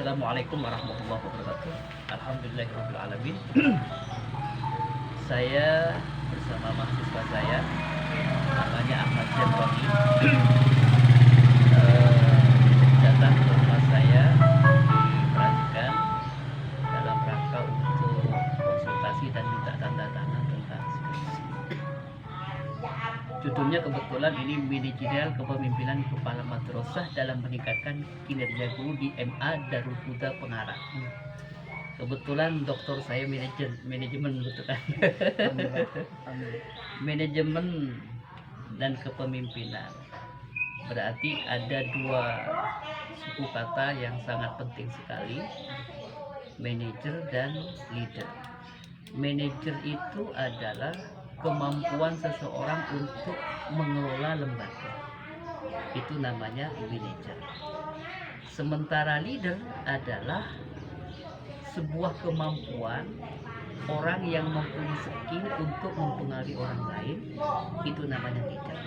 Assalamualaikum warahmatullahi wabarakatuh. Alhamdulillahirrahmanirrahim. Saya bersama mahasiswa saya, namanya Ahmad Jamroni, datang ke rumah saya diperhatikan dalam rangka untuk konsultasi dan minta tanda tangan tentang skripsi. Judulnya kebetulan ini manajerial kepemimpinan kepala madrasah dalam meningkatkan kinerja guru di MA Darul Huda Pengarang. Kebetulan doktor saya manajemen betul kan? Manajemen dan kepemimpinan. Berarti ada dua suku kata yang sangat penting sekali, manajer dan leader. Manajer itu adalah kemampuan seseorang untuk mengelola lembaga, itu namanya manajer. Sementara leader adalah sebuah kemampuan orang yang mempunyai skill untuk mempengaruhi orang lain, itu namanya leader.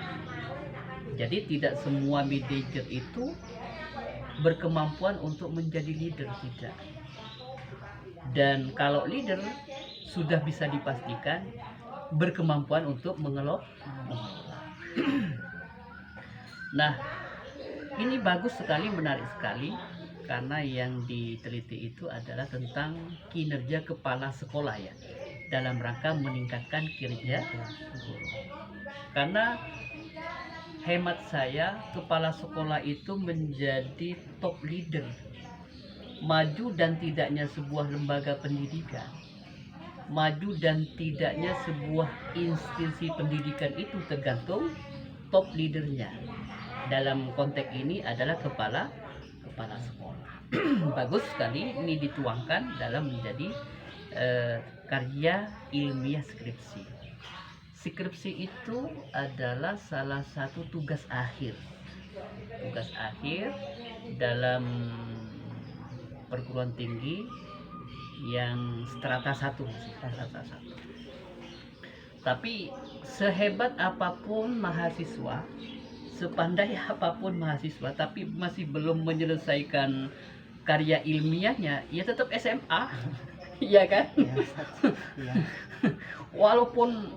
Jadi tidak semua manajer itu berkemampuan untuk menjadi leader, tidak. Dan kalau leader sudah bisa dipastikan berkemampuan untuk mengelola. Nah, ini bagus sekali, menarik sekali, karena yang diteliti itu adalah tentang kinerja kepala sekolah ya, dalam rangka meningkatkan kinerja guru. Karena hemat saya, kepala sekolah itu menjadi top leader. Maju dan tidaknya sebuah lembaga pendidikan, maju dan tidaknya sebuah institusi pendidikan itu tergantung top leadernya. Dalam konteks ini adalah kepala sekolah. Bagus sekali ini dituangkan dalam menjadi karya ilmiah skripsi. Skripsi itu adalah salah satu tugas akhir dalam perguruan tinggi yang strata 1. Tapi sehebat apapun mahasiswa, sepandai apapun mahasiswa, tapi masih belum menyelesaikan karya ilmiahnya, ya tetap SMA. Iya kan? Ya. Walaupun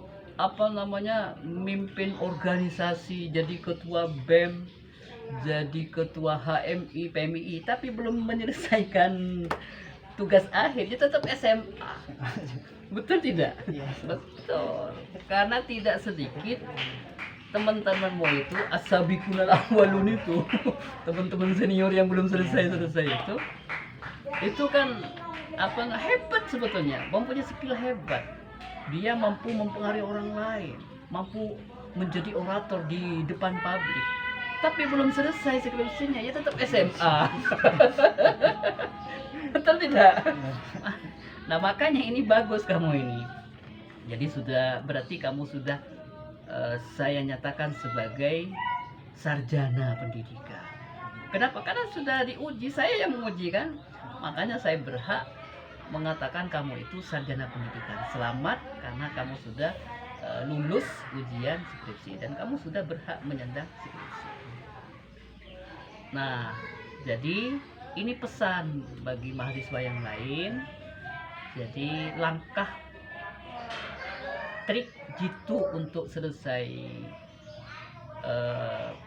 mimpin organisasi, jadi ketua BEM, jadi ketua HMI, PMI, tapi belum menyelesaikan tugas akhir, dia tetap SMA. Betul tidak? Ya. Betul. Karena tidak sedikit teman-temanmu itu, as-sabiqunal awwalun itu, teman-teman senior yang belum selesai itu kan hebat sebetulnya, mempunyai skill hebat. Dia mampu mempengaruhi orang lain, mampu menjadi orator di depan publik, tapi belum selesai skripsinya, ya tetap SMA. Betul tidak? Nah, makanya ini bagus kamu ini. Jadi berarti kamu sudah saya nyatakan sebagai sarjana pendidikan. Kenapa? Karena sudah diuji, saya yang menguji kan. Makanya saya berhak mengatakan kamu itu sarjana pendidikan. Selamat, karena kamu sudah lulus ujian skripsi dan kamu sudah berhak menyandang skripsi. Nah, jadi ini pesan bagi mahasiswa yang lain. Jadi langkah trik jitu untuk selesai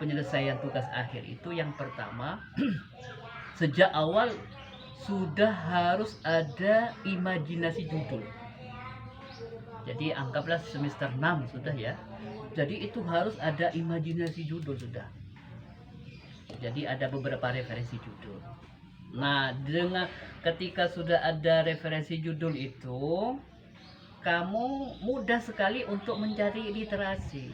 penyelesaian tugas akhir itu, yang pertama, sejak awal sudah harus ada imajinasi judul. Jadi anggaplah semester 6 sudah ya. Jadi itu harus ada imajinasi judul sudah. Jadi ada beberapa referensi judul. Nah, ketika sudah ada referensi judul itu, kamu mudah sekali untuk mencari literasi,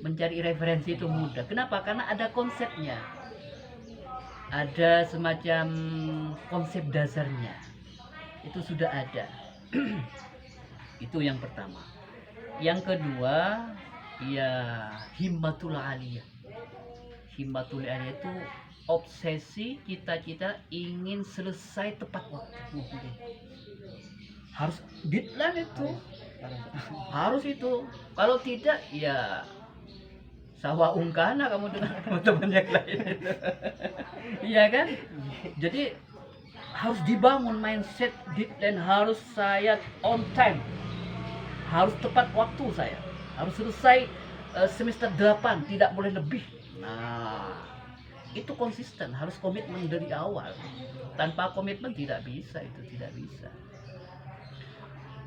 mencari referensi itu mudah. Kenapa? Karena ada konsepnya, ada semacam konsep dasarnya, itu sudah ada. Itu yang pertama. Yang kedua, ya himmatul aliyah. Himmatul aliyah itu obsesi, cita-cita ingin selesai tepat waktu. Harus deadline itu, harus itu. Kalau tidak, ya sawah ungkana kamu dengan teman-teman yang lain. Iya kan? Jadi harus dibangun mindset deadline, harus saya on time, harus tepat waktu, saya harus selesai semester 8, tidak boleh lebih. Nah, itu konsisten, harus komitmen dari awal. Tanpa komitmen tidak bisa, itu tidak bisa.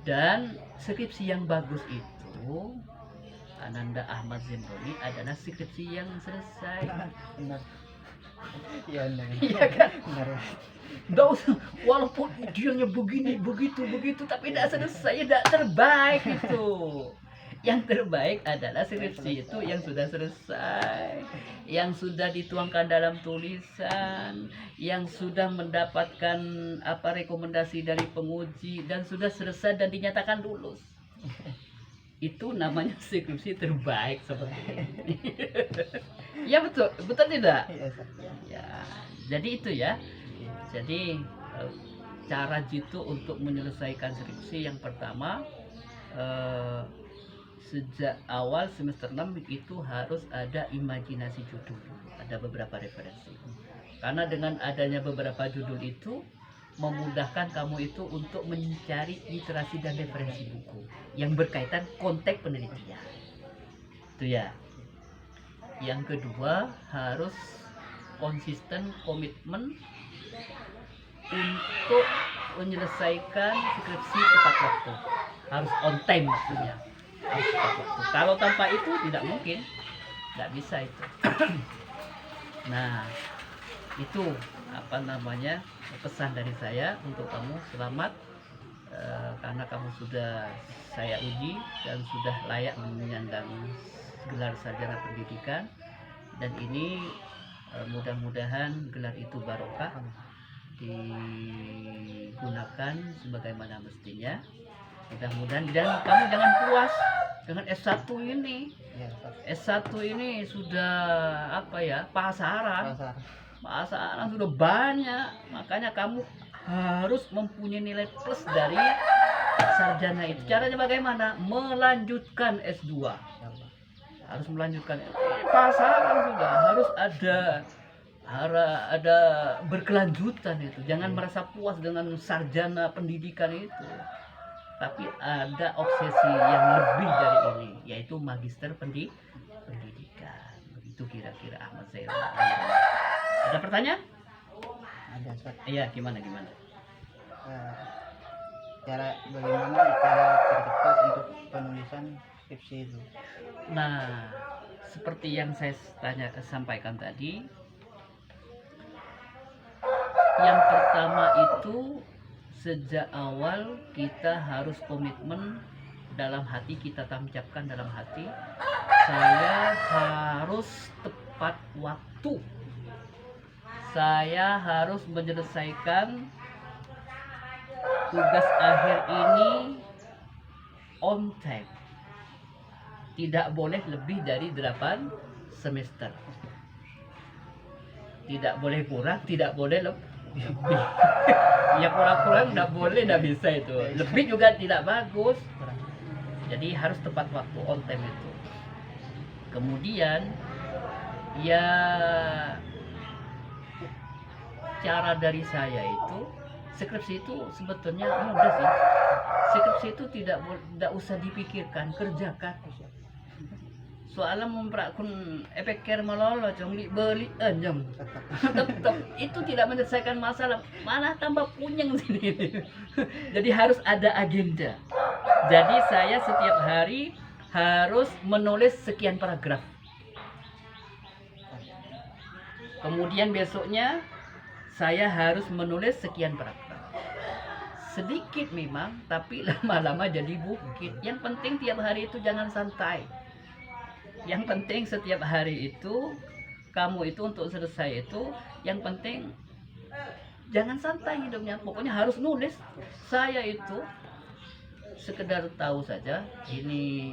Dan skripsi yang bagus itu, Ananda Ahmad Zemroni, adalah skripsi yang selesai. Benar. Iya benar. Iya kan? Benar. Nggak usah, walaupun idealnya begini, begitu, tapi tidak selesai, tidak terbaik itu. Yang terbaik adalah skripsi itu yang sudah selesai, yang sudah dituangkan dalam tulisan, yang sudah mendapatkan rekomendasi dari penguji, dan sudah selesai dan dinyatakan lulus. Itu namanya skripsi terbaik seperti ini. Ya betul, betul tidak? Iya, Ustaz. Ya, jadi itu ya. Jadi cara Jitu untuk menyelesaikan skripsi yang pertama, sejak awal semester 6 itu harus ada imajinasi judul, ada beberapa referensi. Karena dengan adanya beberapa judul itu memudahkan kamu itu untuk mencari literasi dan referensi buku yang berkaitan konteks penelitian. Itu ya. Yang kedua, harus konsisten, komitmen untuk menyelesaikan skripsi tepat waktu. Harus on time maksudnya. Harus tepat waktu. Kalau tanpa itu tidak mungkin, tidak bisa itu. Nah, itu pesan dari saya untuk kamu. Selamat, karena kamu sudah saya uji dan sudah layak menyandang gelar sarjana pendidikan, dan ini mudah-mudahan gelar itu barokah, digunakan sebagaimana mestinya. Mudah-mudahan, dan kamu jangan puas dengan S1 ini. Iya, Ustaz. S1 ini sudah pasaran. Pasar. Sudah banyak, makanya kamu harus mempunyai nilai plus dari sarjana itu. Caranya bagaimana? Melanjutkan S2. Harus melanjutkan. Pasaran sudah harus ada berkelanjutan itu. Jangan merasa puas dengan sarjana pendidikan itu, tapi ada obsesi yang lebih dari ini, yaitu magister pendidikan. Begitu kira-kira Ahmad Zainal. Ada pertanyaan? Ada, Ustaz. Iya, gimana? Bagaimana cara tercepat untuk penulisan skripsi itu? Nah, seperti yang saya sampaikan tadi, yang pertama itu sejak awal kita harus komitmen dalam hati, kita tancapkan dalam hati, saya harus tepat waktu, saya harus menyelesaikan tugas akhir ini on time, tidak boleh lebih dari 8 semester, tidak boleh kurang, tidak boleh lebih. Ya kurang-kurang nggak boleh, nggak bisa itu. Lebih juga tidak bagus. Jadi harus tepat waktu, on time itu. Kemudian ya, cara dari saya itu, skripsi itu sebetulnya mudah sih. Skripsi itu tidak usah dipikirkan, kerjakan. Soalnya memprakun efek malolo congli beli jam tetap itu tidak menyelesaikan masalah, malah tambah punyeng sini. Jadi harus ada agenda. Jadi saya setiap hari harus menulis sekian paragraf, kemudian besoknya saya harus menulis sekian paragraf. Sedikit memang, tapi lama-lama jadi bukit. Yang penting tiap hari itu jangan santai. Yang penting setiap hari itu kamu itu untuk selesai itu, yang penting jangan santai hidupnya, pokoknya harus nulis. Saya itu sekedar tahu saja, ini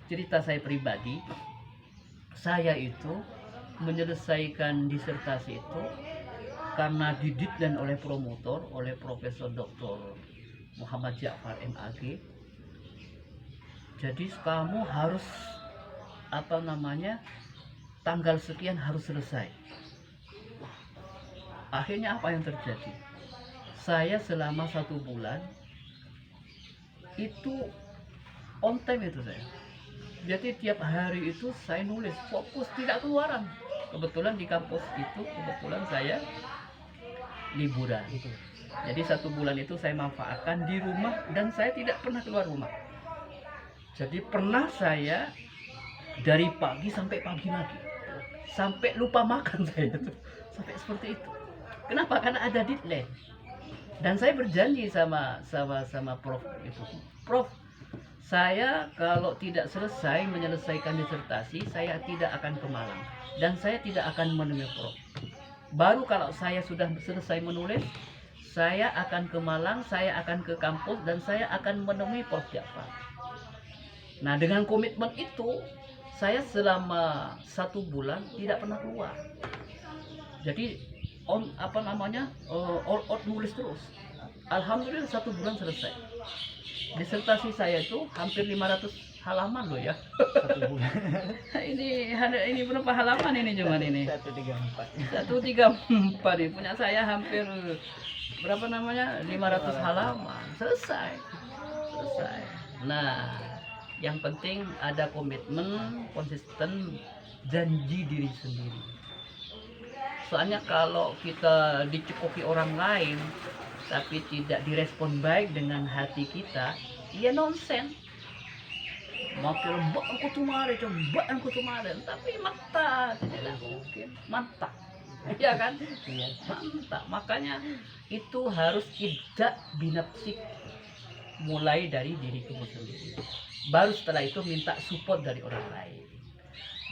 cerita saya pribadi. Saya itu menyelesaikan disertasi itu karena didikten oleh promotor, oleh Profesor Dr. Muhammad Ja'far MAG. Jadi kamu harus tanggal sekian harus selesai. Akhirnya apa yang terjadi? Saya selama 1 bulan itu on time itu saya. Jadi tiap hari itu saya nulis, fokus, tidak keluaran. Kebetulan di kampus itu kebetulan saya liburan. Itu. Jadi 1 bulan itu saya manfaatkan di rumah dan saya tidak pernah keluar rumah. Jadi pernah saya dari pagi sampai pagi lagi, sampai lupa makan saya tuh, sampai seperti itu. Kenapa? Karena ada deadline. Dan saya berjanji sama Prof itu, Prof, saya kalau tidak selesai menyelesaikan disertasi, saya tidak akan ke Malang dan saya tidak akan menemui Prof. Baru kalau saya sudah selesai menulis, saya akan ke Malang, saya akan ke kampus dan saya akan menemui Prof Ja'far. Nah, dengan komitmen itu, saya selama 1 bulan tidak pernah keluar. Jadi all out nulis terus. Alhamdulillah 1 bulan selesai. Disertasi saya itu hampir 500 halaman loh ya. 1 bulan. ini berapa halaman ini cuman ini? 134. 134 ini punya saya hampir berapa namanya 500 halaman. Selesai. Nah, yang penting ada komitmen, konsisten, janji diri sendiri. Soalnya kalau kita dicekoki orang lain tapi tidak direspon baik dengan hati kita, ya nonsen. Makin mbak aku kemarin, tapi mata tidak mungkin, mantap, ya kan? Iya. Mantap. Makanya itu harus tidak binafsik, mulai dari diri kamu sendiri. Baru setelah itu minta support dari orang lain,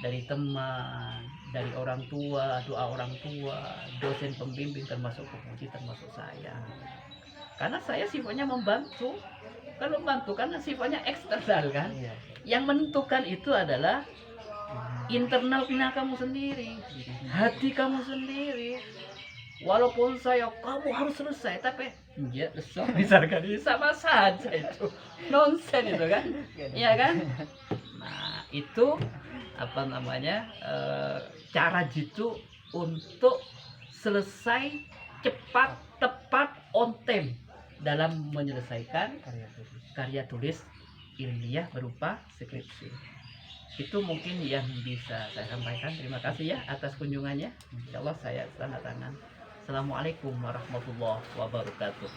dari teman, dari orang tua, doa orang tua, dosen pembimbing termasuk pemuji termasuk saya. Karena saya sifatnya membantu. Kan membantu karena sifatnya eksternal kan. Iya. Yang menentukan itu adalah internalnya kamu sendiri, hati kamu sendiri. Walaupun kamu harus selesai, tapi ya misalkan ini sama saja itu nonsen itu kan, iya kan? Nah itu cara jitu untuk selesai cepat, tepat, on time dalam menyelesaikan karya tulis ilmiah berupa skripsi. Itu mungkin yang bisa saya sampaikan. Terima kasih ya atas kunjungannya. Insyaallah saya tanda tangan. Assalamualaikum warahmatullahi wabarakatuh.